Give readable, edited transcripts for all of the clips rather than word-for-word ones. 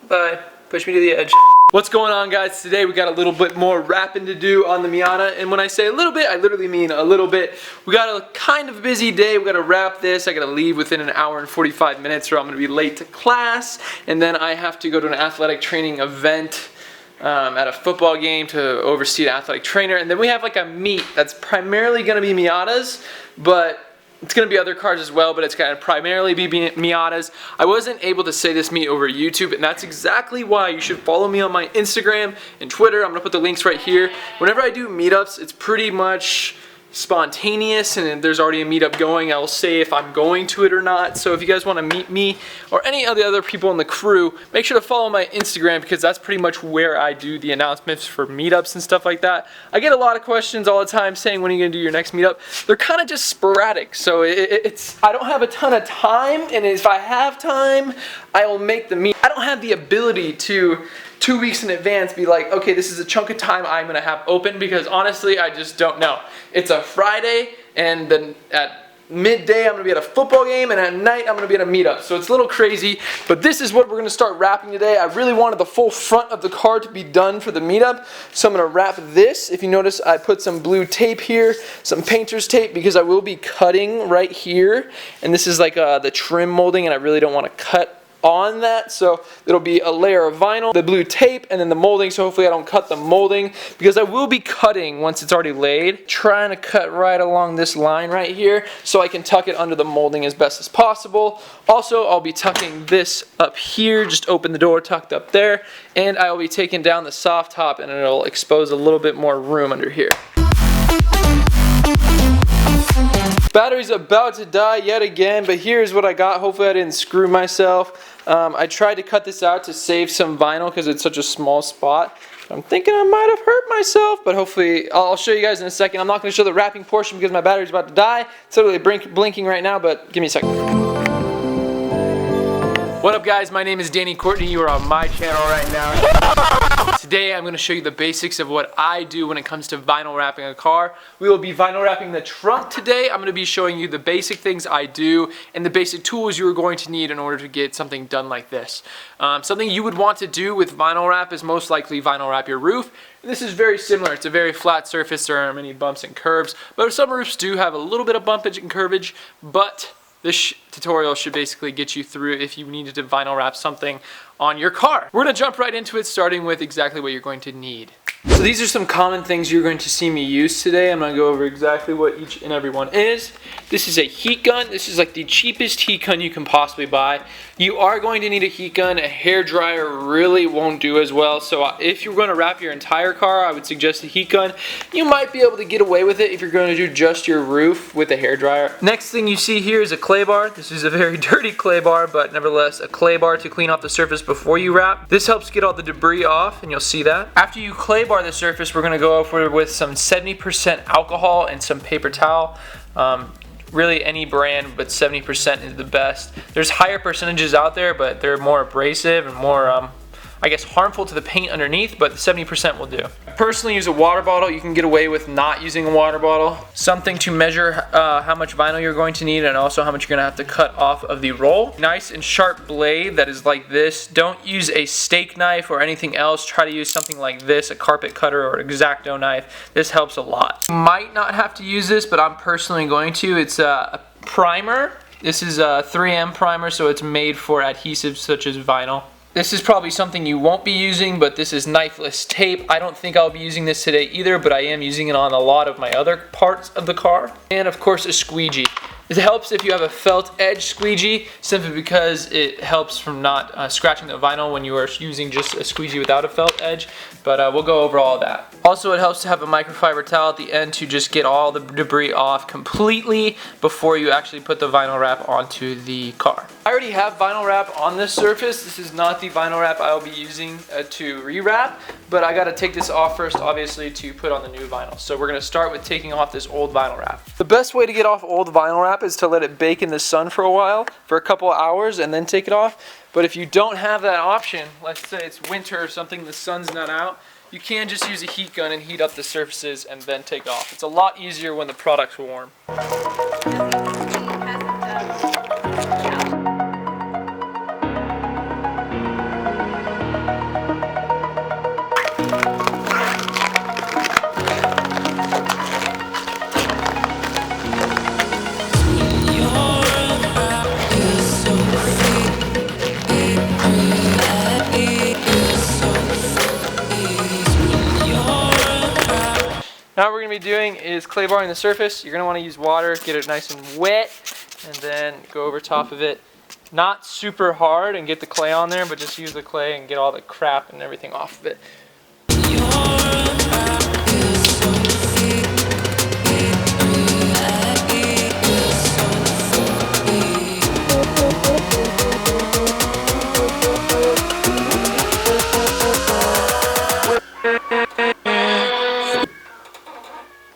Bye. Push me to the edge. What's going on, guys? Today we got a little bit more wrapping to do on the Miata, and when I say a little bit, I literally mean a little bit. We got a kind of busy day. We got to wrap this. I got to leave within an hour and 45 minutes or I'm going to be late to class, and then I have to go to an athletic training event at a football game to oversee an athletic trainer, and then we have like a meet that's primarily going to be Miatas, but it's going to be other cars as well, but it's going to primarily be Miatas. I wasn't able to say this meet over YouTube, and that's exactly why you should follow me on my Instagram and Twitter. I'm going to put the links right here. Whenever I do meetups, it's pretty much spontaneous, and there's already a meetup going. I'll say if I'm going to it or not. So if you guys want to meet me or any of the other people in the crew, make sure to follow my Instagram, because that's pretty much where I do the announcements for meetups and stuff like that. I get a lot of questions all the time saying, when are you going to do your next meetup? They're kind of just sporadic, so I don't have a ton of time, and if I have time, I will make the meet. I don't have the ability to 2 weeks in advance be like, okay, this is a chunk of time I'm gonna have open, because honestly I just don't know. It's a Friday, and then at midday I'm gonna be at a football game, and at night I'm gonna be at a meetup, so it's a little crazy. But this is what we're gonna start wrapping today. I really wanted the full front of the car to be done for the meetup, so I'm gonna wrap this. If you notice, I put some blue tape here, some painter's tape, because I will be cutting right here, and this is like the trim molding, and I really don't want to cut on that, so it'll be a layer of vinyl, the blue tape, and then the molding. So hopefully I don't cut the molding, because I will be cutting once it's already laid. Trying to cut right along this line right here so I can tuck it under the molding as best as possible. Also, I'll be tucking this up here, just open the door, tucked up there, and I will be taking down the soft top, and it'll expose a little bit more room under here. Battery's about to die yet again, but here's what I got. Hopefully I didn't screw myself. I tried to cut this out to save some vinyl because it's such a small spot. I'm thinking I might have hurt myself, but hopefully I'll show you guys in a second. I'm not going to show the wrapping portion because my battery's about to die. It's literally blinking right now, but give me a second. What up, guys? My name is Courtney. You are on my channel right now. Today I'm going to show you the basics of what I do when it comes to vinyl wrapping a car. We will be vinyl wrapping the trunk today. I'm going to be showing you the basic things I do and the basic tools you are going to need in order to get something done like this. Something you would want to do with vinyl wrap is most likely vinyl wrap your roof. This is very similar. It's a very flat surface. There aren't many bumps and curves, but some roofs do have a little bit of bumpage and curvage, but this tutorial should basically get you through if you needed to vinyl wrap something on your car. We're going to jump right into it, starting with exactly what you're going to need. So these are some common things you're going to see me use today. I'm going to go over exactly what each and every one is. This is a heat gun. This is like the cheapest heat gun you can possibly buy. You are going to need a heat gun. A hair dryer really won't do as well. So if you're going to wrap your entire car, I would suggest a heat gun. You might be able to get away with it if you're going to do just your roof with a hair dryer. Next thing you see here is a clay bar. This is a very dirty clay bar, but nevertheless a clay bar to clean off the surface before you wrap. This helps get all the debris off, and you'll see that. After you clay bar the surface, we're going to go over with some 70% alcohol and some paper towel. Really any brand, but 70% is the best. There's higher percentages out there, but they're more abrasive and more I guess harmful to the paint underneath, but 70% will do. I personally use a water bottle. You can get away with not using a water bottle. Something to measure how much vinyl you're going to need, and also how much you're going to have to cut off of the roll. Nice and sharp blade that is like this. Don't use a steak knife or anything else. Try to use something like this, a carpet cutter or an X-Acto knife. This helps a lot. You might not have to use this, but I'm personally going to. It's a primer. This is a 3M primer, so it's made for adhesives such as vinyl. This is probably something you won't be using, but this is knifeless tape. I don't think I'll be using this today either, but I am using it on a lot of my other parts of the car. And of course a squeegee. It helps if you have a felt edge squeegee, simply because it helps from not scratching the vinyl when you are using just a squeegee without a felt edge, but we'll go over all of that. Also, it helps to have a microfiber towel at the end to just get all the debris off completely before you actually put the vinyl wrap onto the car. I already have vinyl wrap on this surface. This is not the vinyl wrap I will be using to rewrap, but I gotta take this off first, obviously, to put on the new vinyl. So we're gonna start with taking off this old vinyl wrap. The best way to get off old vinyl wrap is to let it bake in the sun for a while, for a couple of hours, and then take it off. But if you don't have that option, let's say it's winter or something, the sun's not out, you can just use a heat gun and heat up the surfaces and then take off. It's a lot easier when the product's warm. Now what we're going to be doing is clay barring the surface. You're going to want to use water, get it nice and wet, and then go over top of it. Not super hard and get the clay on there, but just use the clay and get all the crap and everything off of it.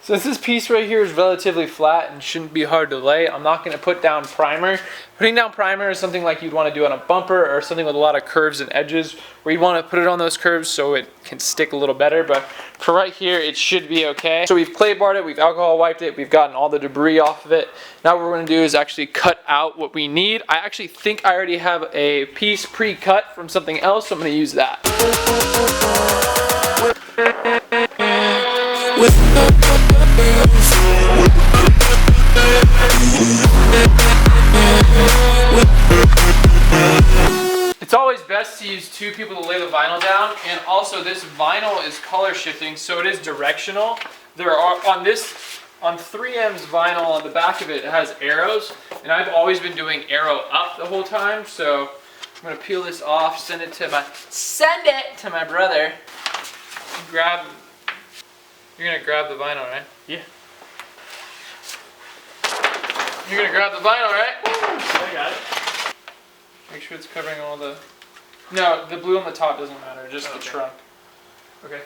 Since this piece right here is relatively flat and shouldn't be hard to lay, I'm not going to put down primer. Putting down primer is something like you'd want to do on a bumper or something with a lot of curves and edges where you want to put it on those curves so it can stick a little better, but for right here it should be okay. So we've clay barred it, we've alcohol wiped it, we've gotten all the debris off of it. Now what we're going to do is actually cut out what we need. I actually think I already have a piece pre-cut from something else, so I'm going to use that. It's always best to use two people to lay the vinyl down, and also this vinyl is color shifting, so it is directional. There are on 3M's vinyl, on the back of it, it has arrows, and I've always been doing arrow up the whole time, so I'm gonna peel this off, send it to my brother. You're gonna grab the vinyl, right? Yeah. You're gonna grab the vinyl, right? I got it. Make sure it's covering all the... No, the blue on the top doesn't matter, just the trunk. Okay.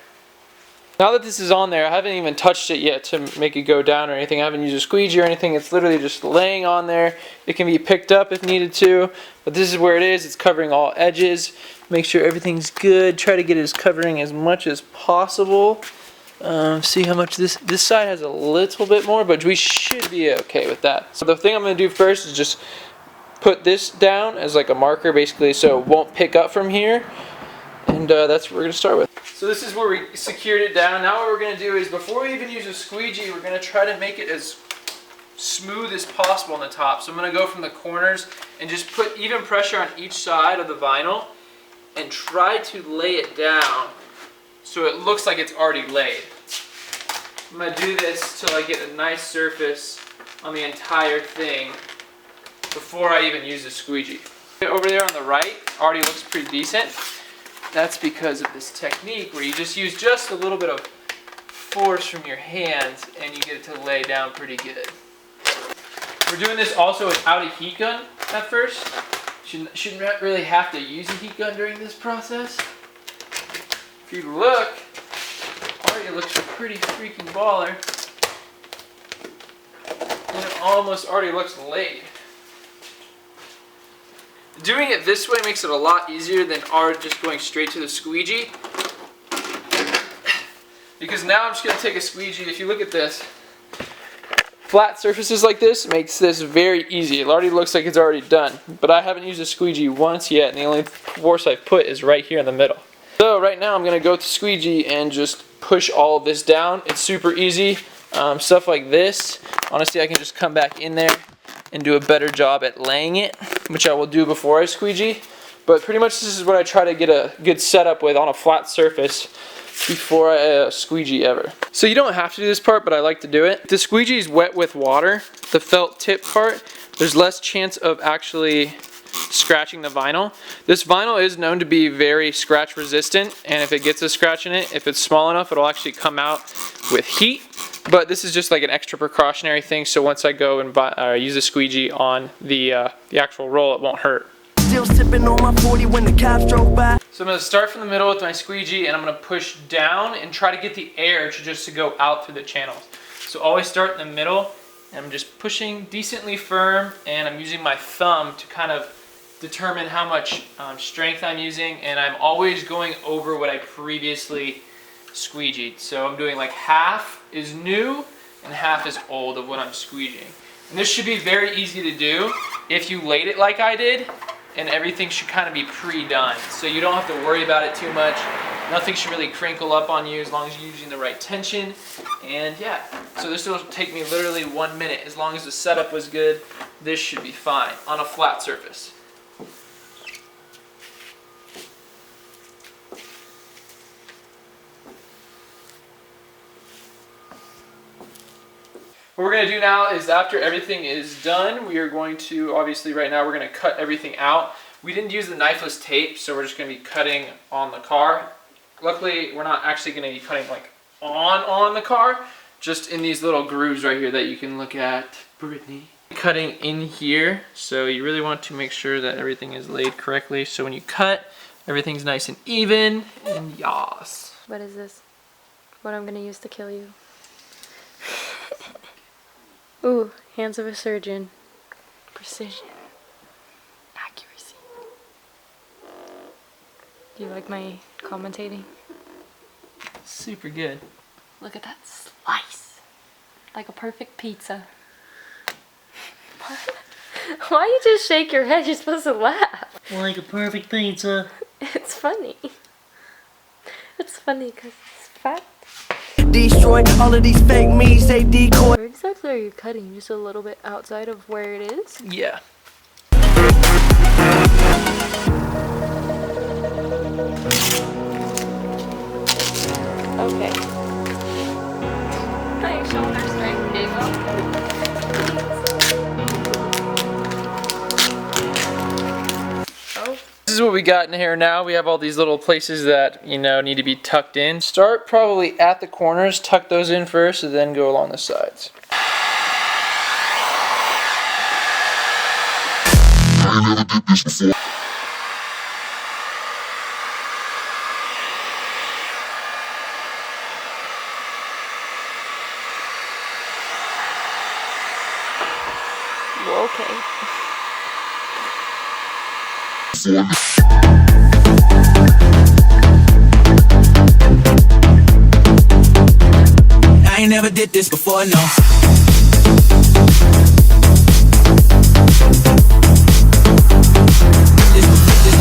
Now that this is on there, I haven't even touched it yet to make it go down or anything. I haven't used a squeegee or anything. It's literally just laying on there. It can be picked up if needed to, but this is where it is. It's covering all edges. Make sure everything's good. Try to get it as covering as much as possible. See how much this side has a little bit more, but we should be okay with that. So the thing I'm going to do first is just put this down as like a marker basically so it won't pick up from here, and that's what we're going to start with. So this is where we secured it down. Now what we're going to do is, before we even use a squeegee, we're going to try to make it as smooth as possible on the top. So I'm going to go from the corners and just put even pressure on each side of the vinyl and try to lay it down so it looks like it's already laid. I'm going to do this till I get a nice surface on the entire thing before I even use a squeegee. Over there on the right already looks pretty decent. That's because of this technique where you just use just a little bit of force from your hands and you get it to lay down pretty good. We're doing this also without a heat gun at first. Shouldn't really have to use a heat gun during this process. If you look, already looks pretty freaking baller. And it almost already looks laid. Doing it this way makes it a lot easier than just going straight to the squeegee. Because now I'm just going to take a squeegee. If you look at this, flat surfaces like this makes this very easy. It already looks like it's already done. But I haven't used a squeegee once yet, and the only force I've put is right here in the middle. So right now I'm going to go with the squeegee and just push all of this down. It's super easy. Stuff like this, honestly, I can just come back in there and do a better job at laying it, which I will do before I squeegee. But pretty much this is what I try to get a good setup with on a flat surface before I squeegee ever. So you don't have to do this part, but I like to do it. If the squeegee is wet with water, the felt tip part, there's less chance of actually scratching the vinyl. This vinyl is known to be very scratch resistant, and if it gets a scratch in it, if it's small enough, it'll actually come out with heat. But this is just like an extra precautionary thing, so once I go and use a squeegee on the actual roll, it won't hurt. Still sipping on my 40 when the cops drove by. So I'm going to start from the middle with my squeegee, and I'm going to push down and try to get the air to go out through the channels. So always start in the middle, and I'm just pushing decently firm, and I'm using my thumb to kind of determine how much strength I'm using, and I'm always going over what I previously squeegeed. So I'm doing like half is new and half is old of what I'm squeegeeing. And this should be very easy to do if you laid it like I did, and everything should kind of be pre-done. So you don't have to worry about it too much. Nothing should really crinkle up on you as long as you're using the right tension. And yeah, so this will take me literally 1 minute. As long as the setup was good, this should be fine on a flat surface. What we're going to do now is after everything is done, we are going to, obviously right now, we're going to cut everything out. We didn't use the knifeless tape, so we're just going to be cutting on the car. Luckily, we're not actually going to be cutting like on the car, just in these little grooves right here that you can look at. Brittany. Cutting in here, so you really want to make sure that everything is laid correctly, so when you cut, everything's nice and even, and yas. What is this? What I'm gonna use to kill you. Ooh, hands of a surgeon. Precision. Accuracy. Do you like my commentating? Super good. Look at that slice. Like a perfect pizza. Why you just shake your head? You're supposed to laugh. Like a perfect pizza. It's funny. It's funny because it's fact. Destroy all of these fake me's, they decoy. Where exactly are you cutting? Just a little bit outside of where it is? Yeah. Okay. My shoulder strength gave up. This is what we got in here now. We have all these little places that, you know, need to be tucked in. Start probably at the corners, tuck those in first, and then go along the sides. Well, okay. I ain't never did this before, no.